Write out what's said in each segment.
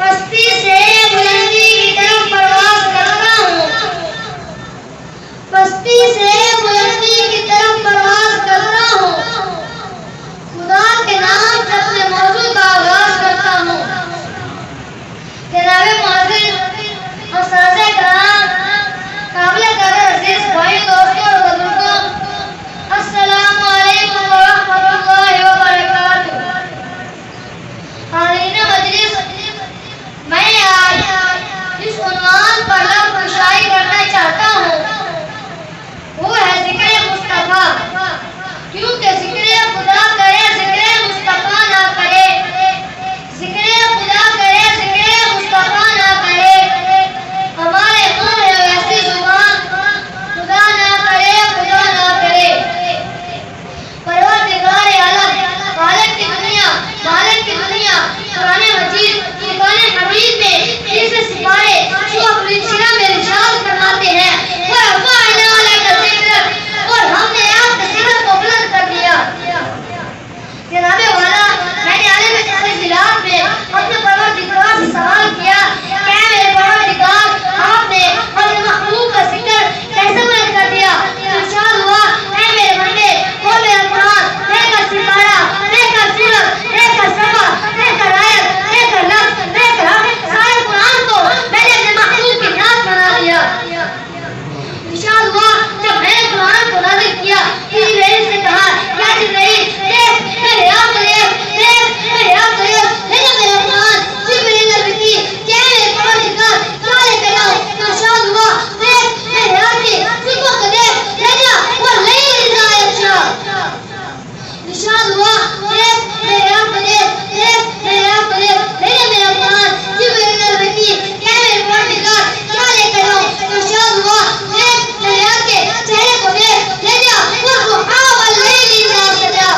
पस्ती से बुलंदी की तरफ प्रवास करता हूँ, पस्ती से बुलंदी की तरफ प्रवास करता हूँ, खुदा के नाम से अपने मौजू का आगाज करता हूँ। जनाबे मुअज़्ज़िन और साज़े कराम, काबिल कदर अज़ीज़ भाई दोस्तों और बुजुर्गों, अस्सलामु अलैकुम व रहमतुल्लाहि व बरकातुहू। हाज़रीन मजलिस, मैं आज इस उन्वान पर लफ्ज़ कुशाई करना चाहता हूँ, वो है ज़िक्र मुस्तफ़ा। क्योंकि ज़िक्र खुदा करे ज़िक्र मुस्तफ़ा ना करे, ज़िक्र खुदा करे ज़िक्र मुस्तफ़ा ना करे, हमारे मुँह में ऐसी ज़ुबान खुदा ना करे खुदा ना करे। परवरदिगार आलम मालिक की दुनिया कुरान मजीद कुरान हमीद में ऐसे सिपारे जो अपनी सिरा में इरशाद फरमाते हैं और हमने आपके सिर को बुलंद कर दिया। जनाबे वाला, मैंने आलम तफसीलात में अपने परवरदिगार से सवाल किया, क्या मेरे परवरदिगार आपने अपने महबूब का जिक्र कैसे बुलंद कर दिया? इरशाद हुआ, ऐ मेरे बंदे, ओ मेरा कुरान, मेरा सिपारा, मेरा सिर, मेरा सफा, मेरा रायत, मेरा लफ्ज़, मेरा सारे कुरान को मैंने अपने महबूब की नाज़ बना दिया। इरशाद हुआ, जब मैंने कुरान को नाज़िल किया, जिब्रील से कहा, या जिब्रील, देख मेरे आप ले ले मेरा कुरान। जिब्रील ने भी क्या मेरे परवरदिगार क्या लेकर आओ? इरशाद हुआ, देख मेरे आके सिखों को देख ले जा और ले जा। इरशाद हुआ, देख मेरे आप को देख मेरे आप को देख ले जा मेरा कुरान। जिब्रील ने भी क्या मेरे परवरदिगार क्या लेकर आओ? इरशाद हुआ, देख मेरे आके चेहरे को देख ले जा और मुहावल ले जा सजा।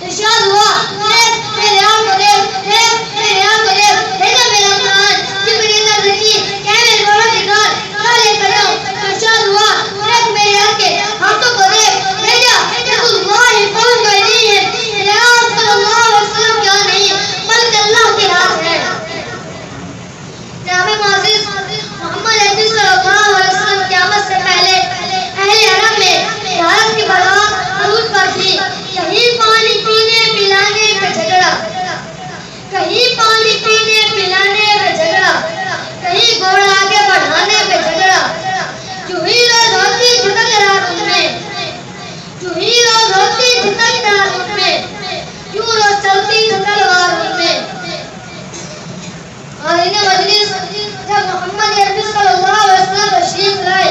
इरशाद हुआ, देख मेरे आप को देख मेरे आप को देख ले जा मेरा कुरान। जिब्रील ने भी क्या मेरे परवरदिगार क्या लेकर आओ? इरशाद हुआ, देख मेरे आके हाथों को देख ले जा। यदुल्लाहि फौक़ अयदीहिम, या सल्लल्लाहु अलैहि वसल्लम क्या नहीं बल्कि अल्लाह के हाथ है। जनाबे मुअज़्ज़िज़, मोहम्मद अरबी सल्लल्लाहु अलैहि वसल्लम क़यामत से पहले अहले अरब में भारत की बरबाद अरूज पर थी। कहीं पानी पीने पिलाने पे झगड़ा, कहीं पानी पीने पिलाने पे झगड़ा, कहीं घोड़ा आगे बढ़ाने पे झगड़ा। जो ही रोज होती झुटक रात में, जो ही रोज होती झुटक रात में, क्यों रोज चलती तलवार में। हाज़रीन मजलिस, जब मोहम्मद अरबी सल्लल्लाहु अलैहि वसल्लम तशरीफ लाए,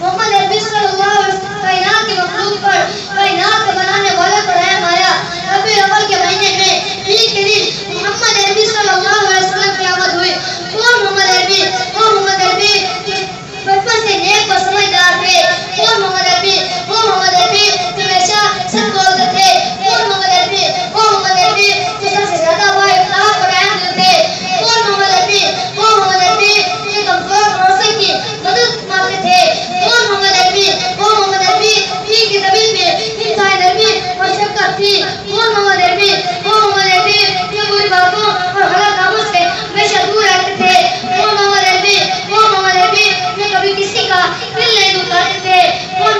मोहम्मद अरबी सल्लल्लाहु अलैहि वसल्लम कायनात के मखलूक पर, कायनात के बनाने वाले पर रहम आया। रबीउल अव्वल के महीने में ईद के दिन मोहम्मद अरबी सल्लल्लाहु अलैहि वसल्लम की आमद हुई। कौन मोहम्मद अरबी? वो मोहम्मद अरबी बचपन से नेक और समझदार थे। कौन मोहम्मद अरबी? वो मोहम्मद अरबी जो हमेशा सच बोलते थे। कौन मोहम्मद अरबी? वो मोहम्मद अरबी जो सबसे ज्यादा बाइख्तिलाफ और रहम दिल थे। कौन मोहम्मद अरबी? वो मोहम्मद अरबी जो कमजोर पड़ोसी की मदद मांगते थे। कौन मोहम्मद अरबी? वो मोहम्मद अरबी की ज़मीन में इंतहाई नरमी और शफ़क़त थी। कौन मोहम्मद अरबी? वो मोहम्मद अरबी जो बुरी बातों और गलत कामों से हमेशा दूर रहते थे। कौन मोहम्मद अरबी? वो मोहम्मद अरबी जो कभी किसी का दिल नहीं दुखाते थे। कौन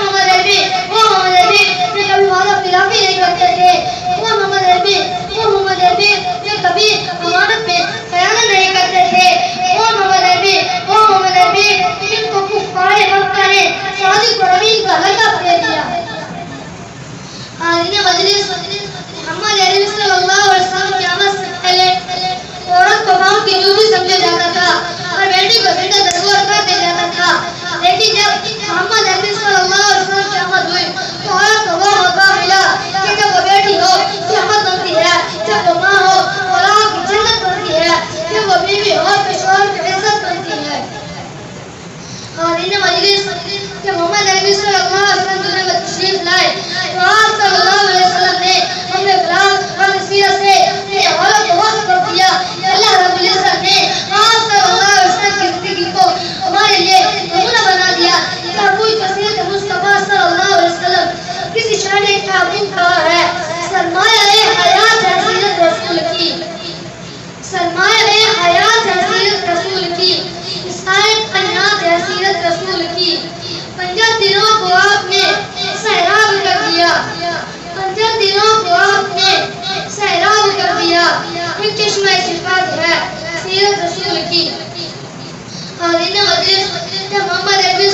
अभी चश्मा सिफात है सीरत रसूल की। हाज़िर मजलिस, जब मोहम्मद अरबी